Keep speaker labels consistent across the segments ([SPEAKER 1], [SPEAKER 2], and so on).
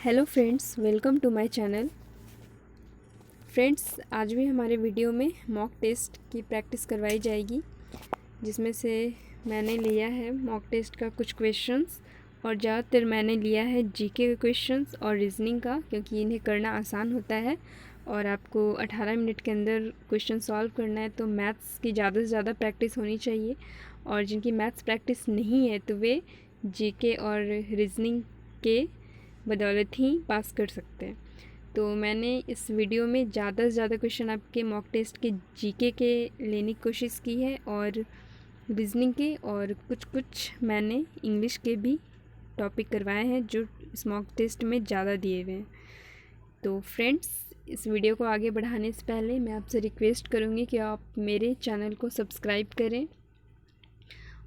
[SPEAKER 1] Hello friends, welcome to my channel. Friends, आज भी हमारे वीडियो में मॉक टेस्ट की प्रैक्टिस करवाई जाएगी, जिसमें से मैंने लिया है मॉक टेस्ट का कुछ क्वेश्चंस और ज़्यादातर मैंने लिया है जीके के क्वेश्चंस और रीजनिंग का, क्योंकि इन्हें करना आसान होता है और आपको 18 मिनट के अंदर क्वेश्चन सॉल्व करना है। तो मैथ्स की ज़्यादा से ज़्यादा प्रैक्टिस होनी चाहिए, और जिनकी मैथ्स प्रैक्टिस नहीं है तो वे जीके और रीजनिंग के बदौलत ही पास कर सकते हैं। तो मैंने इस वीडियो में ज़्यादा से ज़्यादा क्वेश्चन आपके मॉक टेस्ट के जीके के लेने की कोशिश की है और रीजनिंग के, और कुछ मैंने इंग्लिश के भी टॉपिक करवाए हैं जो इस मॉक टेस्ट में ज़्यादा दिए हुए हैं। तो फ्रेंड्स, इस वीडियो को आगे बढ़ाने से पहले मैं आपसे रिक्वेस्ट करूँगी कि आप मेरे चैनल को सब्सक्राइब करें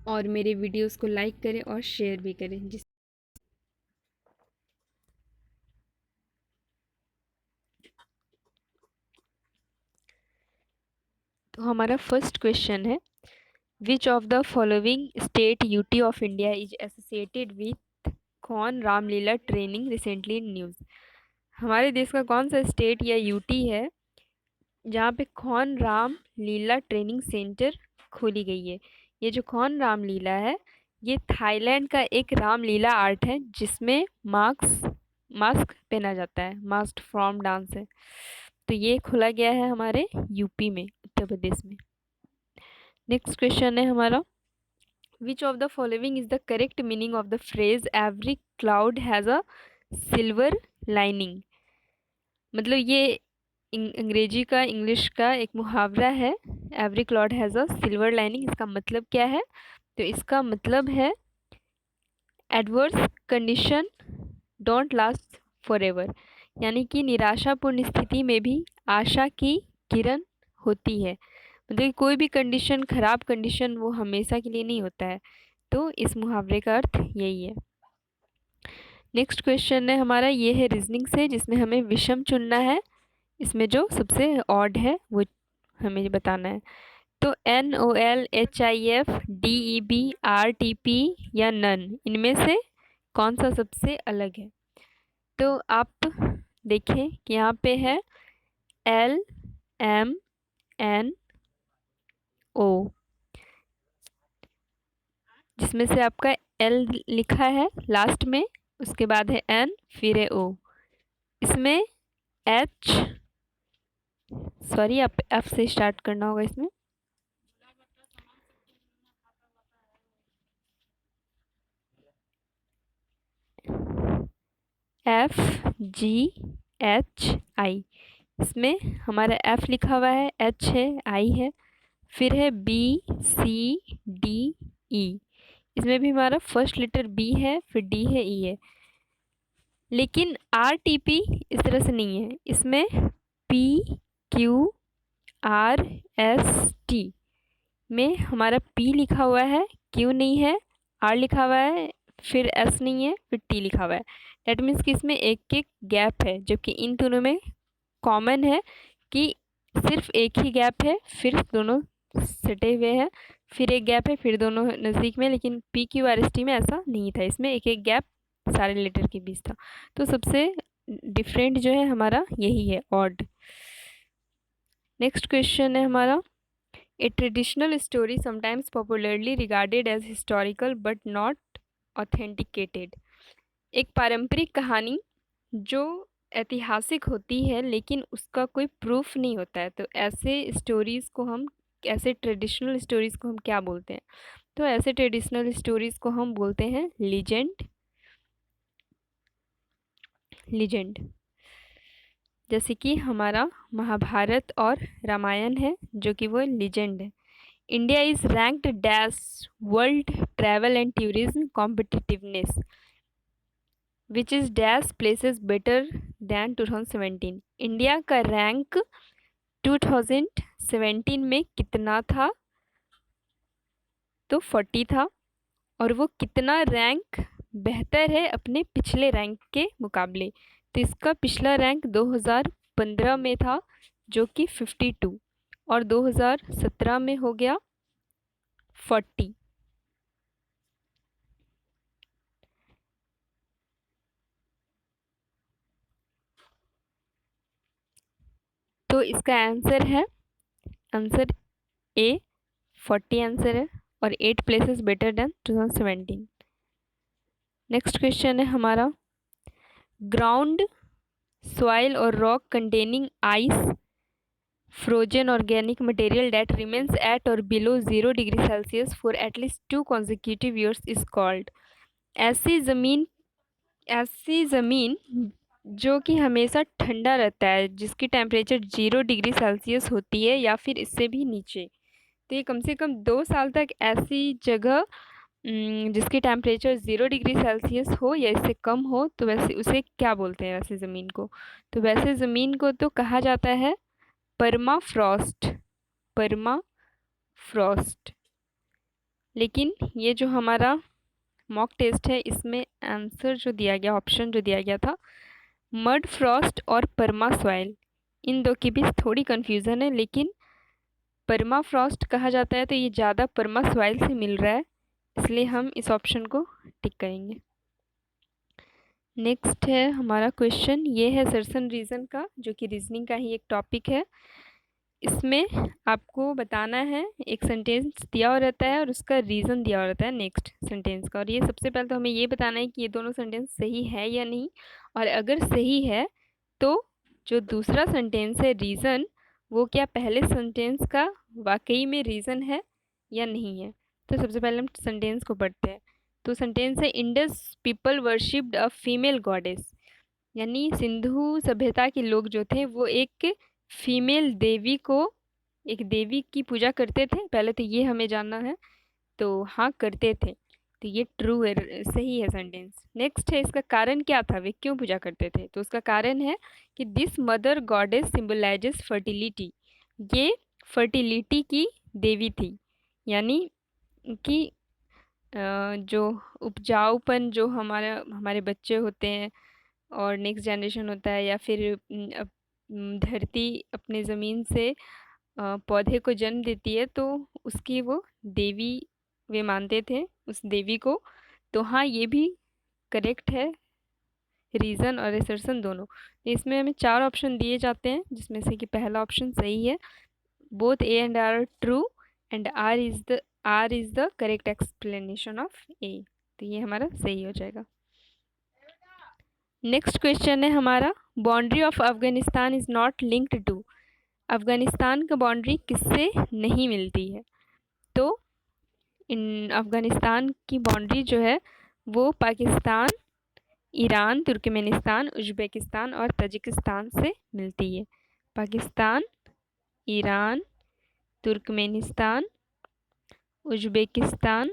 [SPEAKER 1] और मेरे वीडियोस को लाइक करें और शेयर भी करें। तो हमारा फर्स्ट क्वेश्चन है, which of the following state UT of India is associated with कौन Ramlila training recently in news. हमारे देश का कौन सा स्टेट या यूटी है जहाँ पे कौन राम लीला ट्रेनिंग सेंटर खोली गई है। ये जो कौन रामलीला है, ये थाईलैंड का एक रामलीला आर्ट है जिसमें मास्क पहना जाता है, मास्क फ्रॉम डांस है। तो ये खोला गया है हमारे यूपी में, उत्तर प्रदेश में। नेक्स्ट क्वेश्चन है हमारा, विच of the following is the correct meaning of the phrase every cloud has a silver lining. मतलब ये अंग्रेजी का इंग्लिश का एक मुहावरा है, every cloud has a silver lining. इसका मतलब क्या है? तो इसका मतलब है adverse condition don't last for ever, यानी कि निराशापूर्ण स्थिति में भी आशा की किरण होती है। मतलब कोई भी कंडीशन, ख़राब कंडीशन, वो हमेशा के लिए नहीं होता है। तो इस मुहावरे का अर्थ यही है। नेक्स्ट क्वेश्चन है हमारा, ये है रीजनिंग से, जिसमें हमें विषम चुनना है। इसमें जो सबसे ऑड है वो हमें बताना है। तो NOL HIF DEB RTP या नन, इनमें से कौन सा सबसे अलग है? तो आप देखें कि यहाँ पे है LMNO, जिसमें से आपका L लिखा है लास्ट में, उसके बाद है N, फिर है O। इसमें H, सॉरी, आप F से स्टार्ट करना होगा। इसमें FGHI, इसमें हमारा F लिखा हुआ है, H है, I है, फिर है BCDE। इसमें भी हमारा फर्स्ट लेटर B है, फिर D है, E है। लेकिन RTP इस तरह से नहीं है, इसमें PQRST में हमारा P लिखा हुआ है, Q नहीं है, R लिखा हुआ है, फिर S नहीं है, फिर T लिखा हुआ है। डेट मीन्स कि इसमें एक एक गैप है, जबकि इन दोनों में कॉमन है कि सिर्फ एक ही गैप है, फिर दोनों सटे हुए हैं, फिर एक गैप है, फिर दोनों नज़दीक में। लेकिन PQRST में ऐसा नहीं था, इसमें एक एक गैप सारे लेटर के बीच था। तो सबसे डिफरेंट जो है हमारा यही है, ऑड। नेक्स्ट क्वेश्चन है हमारा, a traditional story sometimes popularly regarded as historical but not authenticated. एक पारंपरिक कहानी जो ऐतिहासिक होती है लेकिन उसका कोई प्रूफ नहीं होता है, तो ऐसे ट्रेडिशनल स्टोरीज़ को हम क्या बोलते हैं? तो ऐसे ट्रेडिशनल स्टोरीज़ को हम बोलते हैं लीजेंड। जैसे कि हमारा महाभारत और रामायण है, जो कि वो लीजेंड है। India is ranked dash world travel and tourism competitiveness which is dash places better than 2017। India का रैंक 2017 में कितना था? तो 40 था। और वो कितना रैंक बेहतर है अपने पिछले रैंक के मुकाबले? तो इसका पिछला रैंक 2015 में था, जो कि 52, और 2017 में हो गया 40। तो इसका आंसर ए 40 आंसर है और 8 places better than 2017। Next question है हमारा, ग्राउंड सॉइल और rock containing ice frozen organic material that remains at or below 0 degree Celsius for at least 2 consecutive years is called। ऐसी ज़मीन जो कि हमेशा ठंडा रहता है, जिसकी टेम्परेचर 0 डिग्री सेल्सियस होती है या फिर इससे भी नीचे, तो ये कम से कम 2 साल तक ऐसी जगह जिसकी टेम्परेचर 0 डिग्री सेल्सियस हो या इससे कम हो, तो वैसे उसे क्या बोलते हैं वैसे ज़मीन को? तो वैसे ज़मीन को तो कहा जाता है परमाफ्रॉस्ट। लेकिन ये जो हमारा मॉक टेस्ट है, इसमें आंसर जो दिया गया, ऑप्शन जो दिया गया था, मड फ्रॉस्ट और परमा सॉइल, इन दो के बीच थोड़ी कन्फ्यूज़न है, लेकिन परमाफ्रॉस्ट कहा जाता है तो ये ज़्यादा परमा सॉइल से मिल रहा है, इसलिए हम इस ऑप्शन को टिक करेंगे। नेक्स्ट है हमारा क्वेश्चन, ये है सर्सन रीज़न का, जो कि रीजनिंग का ही एक टॉपिक है। इसमें आपको बताना है, एक सेंटेंस दिया हुआ रहता है और उसका रीज़न दिया हुआ रहता है नेक्स्ट सेंटेंस का, और ये सबसे पहले तो हमें ये बताना है कि ये दोनों सेंटेंस सही है या नहीं, और अगर सही है तो जो दूसरा सेंटेंस है रीज़न, वो क्या पहले सेंटेंस का वाकई में रीज़न है या नहीं है। तो सबसे पहले हम सेंटेंस को पढ़ते हैं। तो सेंटेंस है, Indus people worshipped a female goddess, यानी सिंधु सभ्यता के लोग जो थे वो एक फीमेल देवी को, एक देवी की पूजा करते थे। पहले तो ये हमें जानना है, तो हाँ करते थे, तो ये ट्रू है, सही है सेंटेंस। नेक्स्ट है, इसका कारण क्या था, वे क्यों पूजा करते थे? तो उसका कारण है कि this mother goddess symbolises fertility, ये फर्टिलिटी की देवी थी, यानी कि जो उपजाऊपन, जो हमारे बच्चे होते हैं और नेक्स्ट जनरेशन होता है, या फिर धरती अपने ज़मीन से पौधे को जन्म देती है, तो उसकी वो देवी वे मानते थे उस देवी को। तो हाँ, ये भी करेक्ट है, रीज़न और असर्शन दोनों। इसमें हमें 4 ऑप्शन दिए जाते हैं, जिसमें से कि पहला ऑप्शन सही है, both A and R are true and R is the correct explanation of A. तो ये हमारा सही हो जाएगा। नेक्स्ट क्वेश्चन है हमारा, boundary of Afghanistan is not linked to, Afghanistan का बाउंड्री किससे नहीं मिलती है? तो इन अफ़गानिस्तान की बाउंड्री जो है वो पाकिस्तान, ईरान, तुर्कमेनिस्तान, उज़्बेकिस्तान और ताजिकिस्तान से मिलती है। पाकिस्तान, ईरान, तुर्कमेनिस्तान, उज़्बेकिस्तान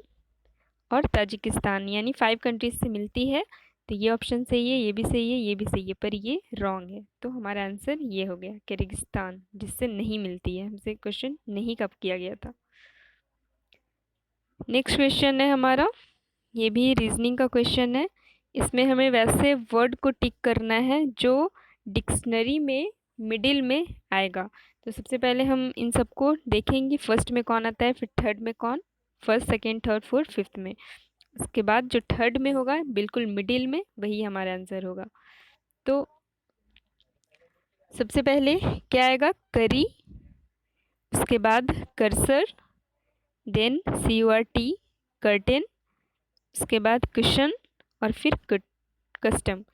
[SPEAKER 1] और ताजिकिस्तान, यानी 5 कंट्रीज से मिलती है। तो ये ऑप्शन सही है, ये भी सही है, ये भी सही है, पर ये रॉन्ग है। तो हमारा आंसर ये हो गया, किर्गिस्तान, जिससे नहीं मिलती है। हमसे क्वेश्चन नहीं कब किया गया था। नेक्स्ट क्वेश्चन है हमारा, ये भी रीजनिंग का क्वेश्चन है। इसमें हमें वैसे वर्ड को टिक करना है जो डिक्शनरी में मिडिल में आएगा। तो सबसे पहले हम इन सबको देखेंगे, फर्स्ट में कौन आता है, फिर थर्ड में कौन, first second third fourth fifth में। उसके बाद जो थर्ड में होगा बिल्कुल मिडिल में, वही हमारा आंसर होगा। तो सबसे पहले क्या आएगा, करी, उसके बाद कर्सर, देन CURT कर्टेन, उसके बाद कुशन और फिर कस्टम।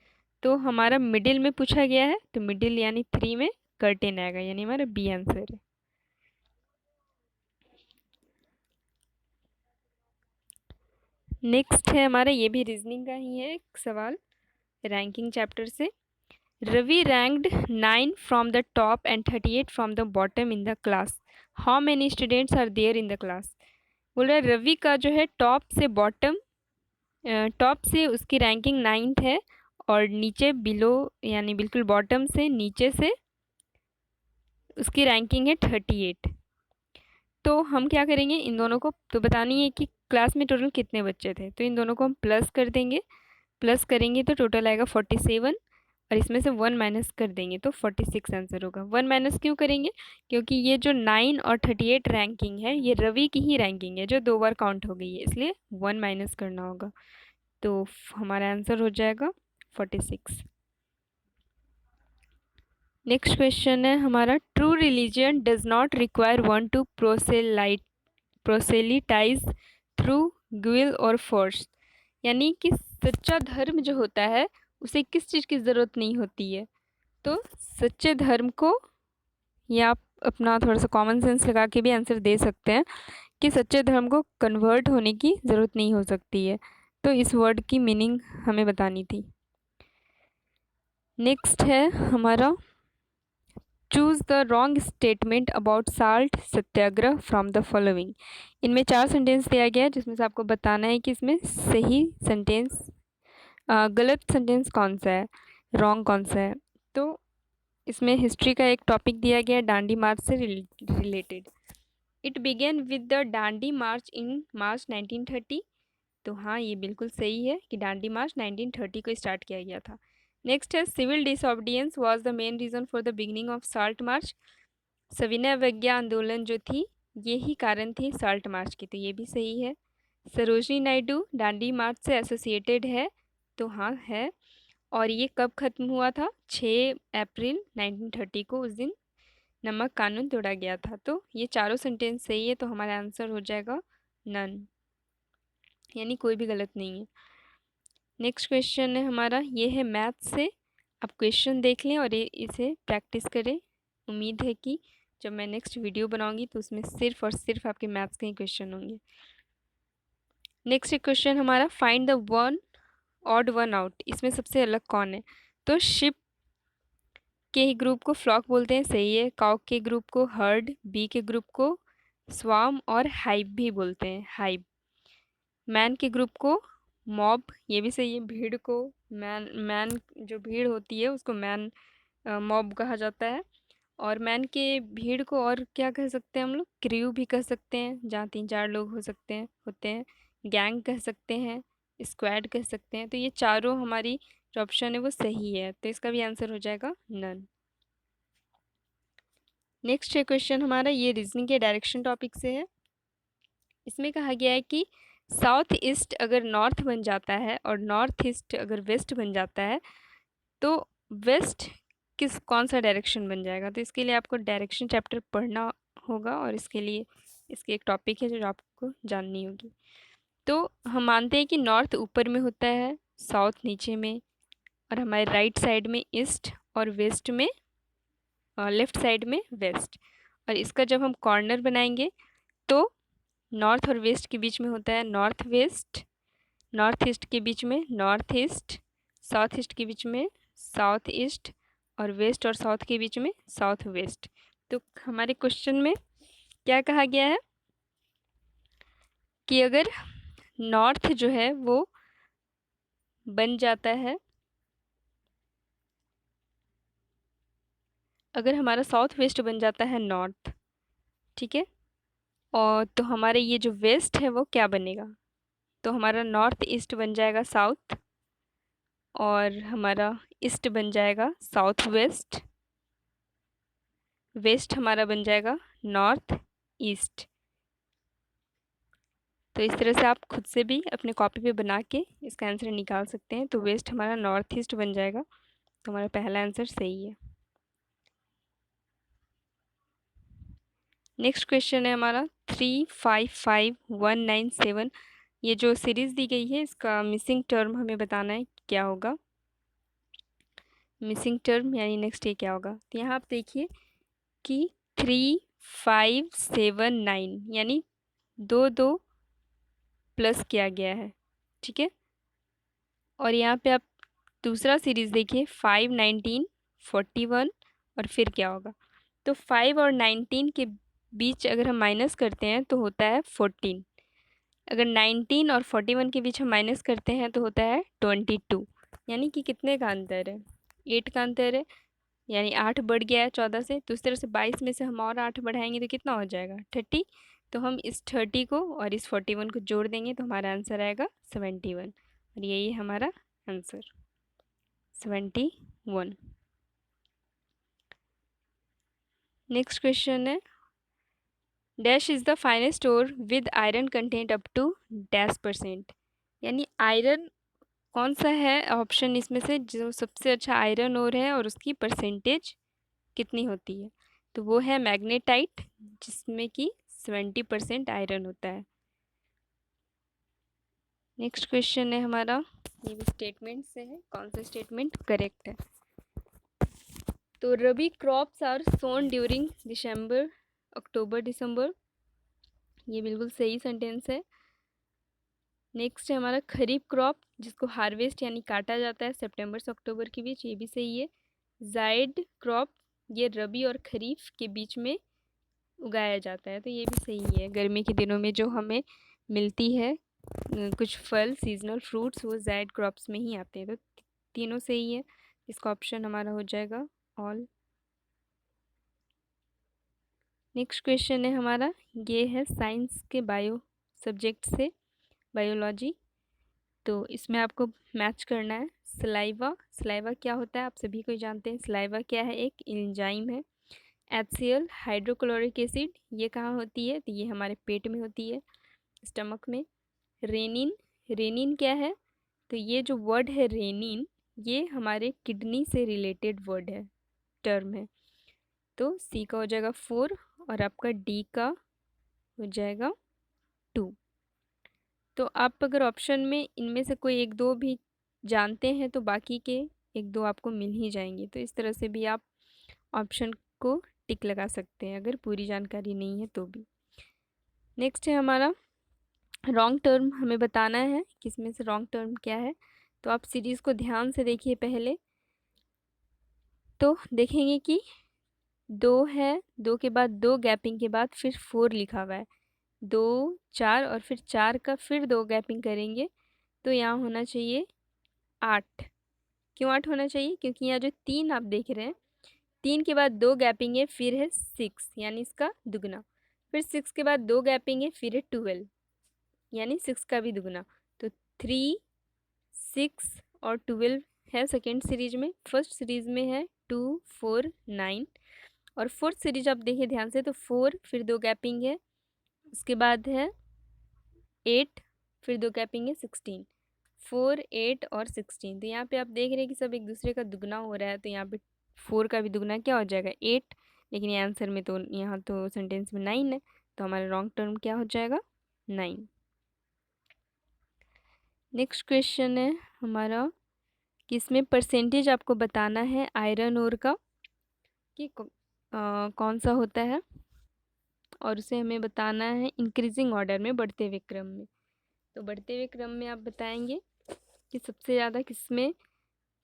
[SPEAKER 1] तो हमारा मिडिल में पूछा गया है, तो मिडिल यानी 3 में कर्टेन आएगा, यानी हमारा बी आंसर है। नेक्स्ट है हमारा, ये भी रीजनिंग का ही है एक सवाल, रैंकिंग चैप्टर से। Ravi ranked 9 from the top and 38 from the bottom in the class, how many students are there in the class? बोल रहा है रवि का जो है टॉप से बॉटम, टॉप से उसकी रैंकिंग 9th है, और नीचे बिलो यानी बिल्कुल बॉटम से नीचे से उसकी रैंकिंग है 38। तो हम क्या करेंगे, इन दोनों को तो बतानी है कि क्लास में टोटल कितने बच्चे थे, तो इन दोनों को हम प्लस कर देंगे, प्लस करेंगे तो टोटल आएगा 47, और इसमें से 1 माइनस कर देंगे तो 46 आंसर होगा। 1 माइनस क्यों करेंगे, क्योंकि ये जो 9 और 38 रैंकिंग है, ये रवि की ही रैंकिंग है जो 2 बार काउंट हो गई है, इसलिए 1 माइनस करना होगा। तो हमारा आंसर हो जाएगा 46। नेक्स्ट क्वेश्चन है हमारा, true religion does not require one to proselytise through guile और फोर्स। यानी कि सच्चा धर्म जो होता है उसे किस चीज़ की ज़रूरत नहीं होती है। तो सच्चे धर्म को, या आप अपना थोड़ा सा कॉमन सेंस लगा के भी आंसर दे सकते हैं कि सच्चे धर्म को कन्वर्ट होने की ज़रूरत नहीं हो सकती है। तो इस वर्ड की मीनिंग हमें बतानी थी। नेक्स्ट है हमारा, choose the wrong statement about salt Satyagraha from the following. इनमें 4 सेंटेंस दिया गया है जिसमें से आपको बताना है कि इसमें सही सेंटेंस, गलत सेंटेंस कौन सा है, रॉन्ग कौन सा है। तो इसमें हिस्ट्री का एक टॉपिक दिया गया है दांडी मार्च से related. It began with the Dandi march in March 1930। तो हाँ, ये बिल्कुल सही है कि दांडी मार्च 1930 को स्टार्ट किया गया था। नेक्स्ट है, civil disobedience was the main reason for the beginning of salt march. सविनय अवज्ञा आंदोलन जो थी, ये ही कारण थी साल्ट मार्च की। तो ये भी सही है। सरोजनी नायडू दांडी मार्च से एसोसिएटेड है। तो हाँ है। और ये कब ख़त्म हुआ था? 6 अप्रैल 1930 को, उस दिन नमक कानून तोड़ा गया था। तो ये चारों सेंटेंस सही है, तो हमारा आंसर हो जाएगा नन, यानी कोई भी गलत नहीं है। नेक्स्ट क्वेश्चन है हमारा, ये है मैथ से। आप क्वेश्चन देख लें और इसे प्रैक्टिस करें। उम्मीद है कि जब मैं नेक्स्ट वीडियो बनाऊंगी तो उसमें सिर्फ और सिर्फ आपके मैथ्स के ही क्वेश्चन होंगे। नेक्स्ट क्वेश्चन हमारा, find the one odd one out. इसमें सबसे अलग कौन है? तो शिप के ही ग्रुप को फ्लॉक बोलते हैं, सही है। काउ के ग्रुप को हर्ड, बी के ग्रुप को स्वार्म और हाइव भी बोलते हैं, हाइव। मैन के ग्रुप को मॉब, ये भी सही है। भीड़ को मैन, मैन जो भीड़ होती है उसको मैन मॉब कहा जाता है। और मैन के भीड़ को और क्या कह सकते हैं हम लोग? क्रू भी कह सकते हैं, जहाँ 3-4 लोग हो सकते हैं, होते हैं। गैंग कह सकते हैं, स्क्वाड कह सकते हैं। तो ये चारों हमारी जो ऑप्शन है वो सही है, तो इसका भी आंसर हो जाएगा नन। नेक्स्ट क्वेश्चन हमारा, ये रीजनिंग के डायरेक्शन टॉपिक से है। इसमें कहा गया है कि साउथ ईस्ट अगर नॉर्थ बन जाता है और नॉर्थ ईस्ट अगर वेस्ट बन जाता है तो वेस्ट कौन सा डायरेक्शन बन जाएगा। तो इसके लिए आपको डायरेक्शन चैप्टर पढ़ना होगा और इसके लिए इसकी एक टॉपिक है जो आपको जाननी होगी। तो हम मानते हैं कि नॉर्थ ऊपर में होता है, साउथ नीचे में, और हमारे राइट साइड में ईस्ट और वेस्ट में, लेफ्ट साइड में वेस्ट। और इसका जब हम कॉर्नर बनाएंगे तो नॉर्थ और वेस्ट के बीच में होता है नॉर्थ वेस्ट, नॉर्थ ईस्ट के बीच में नॉर्थ ईस्ट, साउथ ईस्ट के बीच में साउथ ईस्ट, और वेस्ट और साउथ के बीच में साउथ वेस्ट। तो हमारे क्वेश्चन में क्या कहा गया है कि अगर नॉर्थ जो है वो बन जाता है, अगर हमारा साउथ वेस्ट बन जाता है नॉर्थ, ठीक है, और तो हमारे ये जो वेस्ट है वो क्या बनेगा? तो हमारा नॉर्थ ईस्ट बन जाएगा साउथ, और हमारा ईस्ट बन जाएगा साउथ वेस्ट, वेस्ट हमारा बन जाएगा नॉर्थ ईस्ट। तो इस तरह से आप खुद से भी अपने कॉपी पे बना के इसका आंसर निकाल सकते हैं। तो वेस्ट हमारा नॉर्थ ईस्ट बन जाएगा, तो हमारा पहला आंसर सही है। नेक्स्ट क्वेश्चन है हमारा 355197। ये जो सीरीज़ दी गई है इसका मिसिंग टर्म हमें बताना है क्या होगा। मिसिंग टर्म यानी नेक्स्ट ये क्या होगा। तो यहाँ आप देखिए कि 3579 यानी 2 प्लस किया गया है, ठीक है। और यहाँ पे आप दूसरा सीरीज़ देखिए 51941, और फिर क्या होगा। तो 5 और 19 के बीच अगर हम माइनस करते हैं तो होता है 14। अगर 19 और 41 के बीच हम माइनस करते हैं तो होता है 22। यानी कि कितने का अंतर है? 8 का अंतर है, यानी 8 बढ़ गया है 14 से। तो इस तरह से 22 में से हम और 8 बढ़ाएंगे तो कितना हो जाएगा? 30। तो हम इस 30 को और इस 41 को जोड़ देंगे तो हमारा आंसर आएगा 71, और यही हमारा आंसर 71। नेक्स्ट क्वेश्चन है, dash is the finest ore with iron content up to dash percent. यानी आयरन कौन सा है ऑप्शन इसमें से जो सबसे अच्छा आयरन ओर है और उसकी परसेंटेज कितनी होती है? तो वो है मैग्नेटाइट, जिसमें कि 70% आयरन होता है। नेक्स्ट क्वेश्चन है हमारा, ये भी स्टेटमेंट से है, कौन सा स्टेटमेंट करेक्ट है? तो रबी क्रॉप्स आर सोन ड्यूरिंग दिसंबर, अक्टूबर दिसंबर, ये बिल्कुल सही सेंटेंस है। नेक्स्ट है हमारा खरीफ क्रॉप, जिसको हार्वेस्ट यानी काटा जाता है सितंबर से अक्टूबर के बीच, ये भी सही है। जायद क्रॉप, ये रबी और खरीफ के बीच में उगाया जाता है, तो ये भी सही है। गर्मी के दिनों में जो हमें मिलती है कुछ फल, सीजनल फ्रूट्स, वो जायद क्रॉप्स में ही आते हैं, तो तीनों सही है। इसका ऑप्शन हमारा हो जाएगा ऑल। नेक्स्ट क्वेश्चन है हमारा, ये है साइंस के बायो सब्जेक्ट से, बायोलॉजी। तो इसमें आपको मैच करना है सलाइवा। सलाइवा क्या होता है, आप सभी को जानते हैं। सलाइवा क्या है, एक एंजाइम है। HCl हाइड्रोक्लोरिक एसिड, ये कहाँ होती है? तो ये हमारे पेट में होती है, स्टमक में। रेनिन, रेनिन क्या है? तो ये जो वर्ड है रेनिन, ये हमारे किडनी से रिलेटेड वर्ड है, टर्म है। तो सी का हो जाएगा 4 और आपका डी का हो जाएगा 2। तो आप अगर ऑप्शन में इनमें से कोई एक दो भी जानते हैं तो बाकी के एक दो आपको मिल ही जाएंगे। तो इस तरह से भी आप ऑप्शन को टिक लगा सकते हैं अगर पूरी जानकारी नहीं है तो भी। नेक्स्ट है हमारा रॉन्ग टर्म, हमें बताना है किसमें से रॉन्ग टर्म क्या है। तो आप सीरीज़ को ध्यान से देखिए पहले, तो देखेंगे कि 2 है, 2 के बाद 2 गैपिंग के बाद फिर 4 लिखा हुआ है, 2 4 और फिर 4 का फिर 2 गैपिंग करेंगे तो यहाँ होना चाहिए 8। क्यों 8 होना चाहिए? क्योंकि यहाँ जो 3 आप देख रहे हैं, 3 के बाद 2 गैपिंग है, फिर है 6 यानी इसका दुगना, फिर 6 के बाद 2 गैपिंग है, फिर है 12 यानी 6 का भी दुगना। तो 3 6 और 12 है सेकेंड सीरीज में। फर्स्ट सीरीज में है 2 4 9, और फोर्थ सीरीज आप देखिए ध्यान से, तो 4 फिर 2 गैपिंग है, उसके बाद है 8 फिर 2 गैपिंग है 16, 4 8 और 16। तो यहाँ पे आप देख रहे हैं कि सब एक दूसरे का दुगना हो रहा है, तो यहाँ पे 4 का भी दुगना क्या हो जाएगा 8, लेकिन ये आंसर में तो यहाँ तो सेंटेंस में 9 है, तो हमारा रॉन्ग टर्म क्या हो जाएगा 9। नेक्स्ट क्वेश्चन है हमारा कि इसमें परसेंटेज आपको बताना है आयरन ओर का कि कौन सा होता है, और उसे हमें बताना है इंक्रीजिंग ऑर्डर में, बढ़ते हुए क्रम में। तो बढ़ते हुए क्रम में आप बताएंगे कि सबसे ज़्यादा किसमें,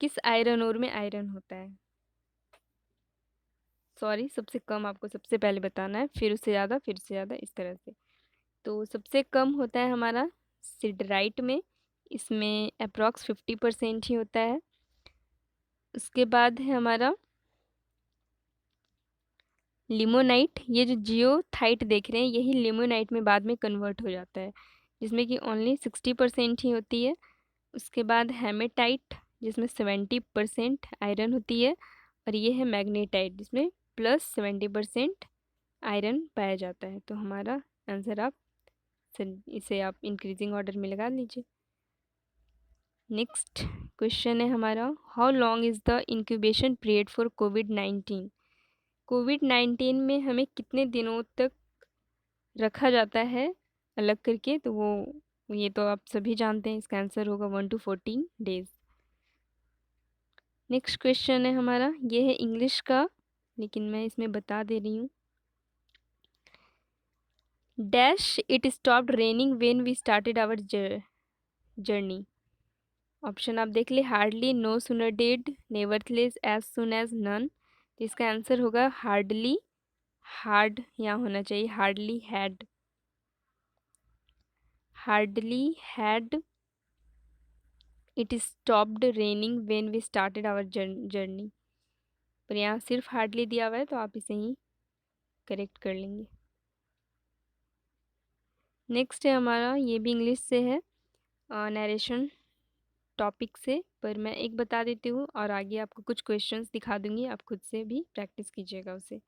[SPEAKER 1] किस आयरन ओर में आयरन होता है। सॉरी, सबसे कम आपको सबसे पहले बताना है, फिर उससे ज़्यादा, फिर उससे ज़्यादा, इस तरह से। तो सबसे कम होता है हमारा सिडराइट में, इसमें अप्रॉक्स 50% ही होता है। उसके बाद है हमारा लिमोनाइट, ये जो जियोथाइट देख रहे हैं यही लिमोनाइट में बाद में कन्वर्ट हो जाता है, जिसमें कि ओनली 60% ही होती है। उसके बाद हेमेटाइट, जिसमें 70% आयरन होती है, और ये है मैग्नेटाइट, जिसमें +70% आयरन पाया जाता है। तो हमारा आंसर आप इसे आप इंक्रीजिंग ऑर्डर में लगा लीजिए। नेक्स्ट क्वेश्चन है हमारा, how long is the incubation period for COVID? COVID में हमें कितने दिनों तक रखा जाता है अलग करके? तो वो ये तो आप सभी जानते हैं, इसका आंसर होगा 1 to 14 डेज। नेक्स्ट क्वेश्चन है हमारा, ये है इंग्लिश का, लेकिन मैं इसमें बता दे रही हूँ। Dash it stopped raining when we started our journey. Option आप देख ले, hardly, no sooner did, nevertheless, as soon as, none. तो इसका आंसर होगा हार्डली, हार्ड यहाँ होना चाहिए, hardly had, hardly had it stopped raining when we started our journey. पर यहाँ सिर्फ हार्डली दिया हुआ है, तो आप इसे ही करेक्ट कर लेंगे। नेक्स्ट है हमारा, ये भी इंग्लिश से है, नरेशन टॉपिक से, पर मैं एक बता देती हूँ और आगे आपको कुछ क्वेश्चंस दिखा दूंगी, आप खुद से भी प्रैक्टिस कीजिएगा उसे।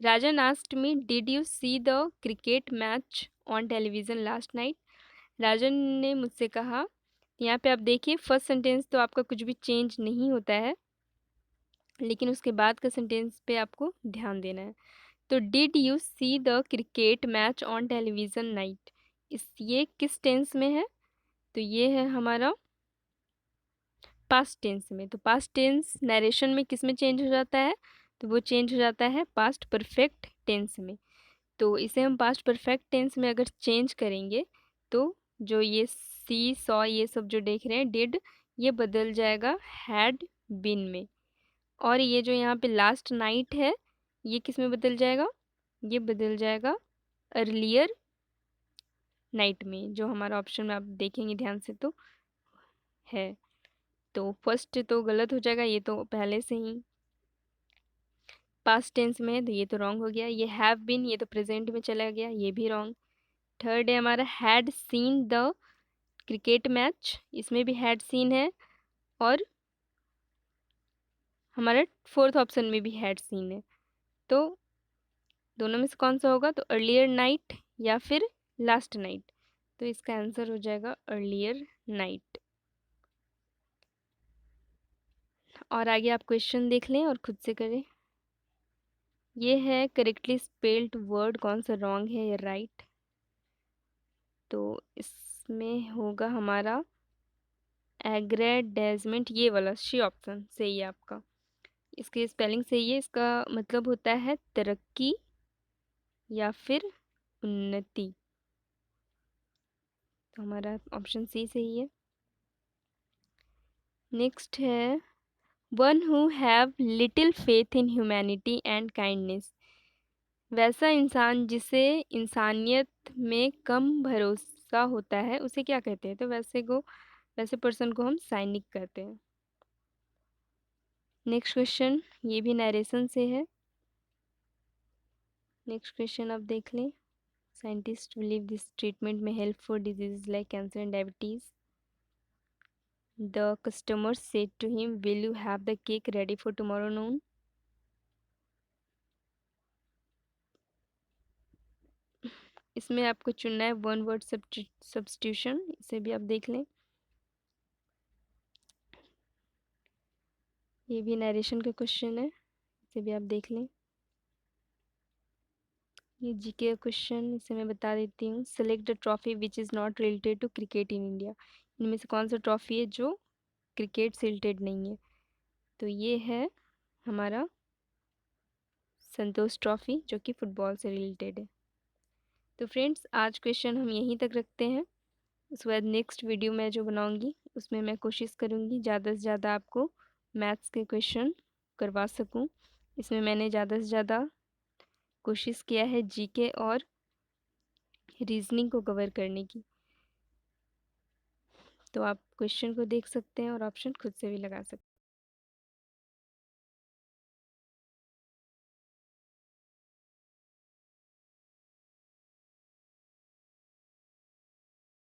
[SPEAKER 1] Rajan asked me, did you see the cricket match on television last night? Rajan ने मुझसे कहा, यहाँ पे आप देखिए फर्स्ट सेंटेंस तो आपका कुछ भी चेंज नहीं होता है, लेकिन उसके बाद का सेंटेंस पे आपको ध्यान देना है। तो did you see the cricket match on television night, ये किस टेंस में है? तो ये है हमारा पास्ट टेंस में। तो पास्ट टेंस नरेशन में किस में चेंज हो जाता है? तो वो चेंज हो जाता है पास्ट परफेक्ट टेंस में। तो इसे हम पास्ट परफेक्ट टेंस में अगर चेंज करेंगे तो जो ये सी सॉ ये सब जो देख रहे हैं डिड, ये बदल जाएगा हैड बिन में। और ये जो यहाँ पे लास्ट नाइट है, ये किस में बदल जाएगा? ये बदल जाएगा अर्लियर नाइट में, जो हमारा ऑप्शन में आप देखेंगे ध्यान से तो है। तो फर्स्ट तो गलत हो जाएगा, ये तो पहले से ही पास्ट टेंस में है तो ये तो रॉन्ग हो गया। ये हैव बीन, ये तो प्रेजेंट में चला गया, ये भी रॉन्ग। थर्ड है हमारा had seen the cricket match, इसमें भी हैड सीन है। और हमारा फोर्थ ऑप्शन में भी हैड सीन है। तो दोनों में से कौन सा होगा? तो अर्लियर नाइट या फिर लास्ट नाइट। तो इसका आंसर हो जाएगा अर्लियर नाइट। और आगे आप क्वेश्चन देख लें और खुद से करें। ये है करेक्टली स्पेल्ड वर्ड, कौन सा रॉन्ग है या राइट? तो इसमें होगा हमारा एग्रेडेजमेंट, ये वाला सी ऑप्शन सही है आपका। इसकी स्पेलिंग सही है, इसका मतलब होता है तरक्की या फिर उन्नति। तो हमारा ऑप्शन सी सही है। नेक्स्ट है one who have little faith in humanity and kindness, वैसा इंसान जिसे इंसानियत में कम भरोसा होता है उसे क्या कहते हैं? तो वैसे पर्सन को हम साइनिक कहते हैं। नेक्स्ट क्वेश्चन ये भी नरेशन से है। नेक्स्ट क्वेश्चन आप देख लें। साइंटिस्ट बिलीव दिस ट्रीटमेंट में help for disease like cancer and diabetes. The customer said to him will you have the cake ready for tomorrow noon. इसमें आपको चुनना है वन वर्ड सब्स्टिट्यूशन, इसे भी आप देख लें। ये भी नरेशन का क्वेश्चन है, इसे भी आप देख लें। ये जीके का क्वेश्चन, इसे मैं बता देती हूँ। Select the trophy which is not related to cricket in India, इनमें से कौन सा ट्रॉफी है जो क्रिकेट से रिलेटेड नहीं है? तो ये है हमारा संतोष ट्रॉफी, जो कि फुटबॉल से रिलेटेड है। तो फ्रेंड्स आज क्वेश्चन हम यहीं तक रखते हैं। उसके बाद नेक्स्ट वीडियो मैं जो बनाऊंगी उसमें मैं कोशिश करूंगी ज़्यादा से ज़्यादा आपको मैथ्स के क्वेश्चन करवा सकूं। इसमें मैंने ज़्यादा से ज़्यादा कोशिश किया है जीके और रीजनिंग को कवर करने की। तो आप क्वेश्चन को देख सकते हैं और ऑप्शन खुद से भी लगा सकते हैं।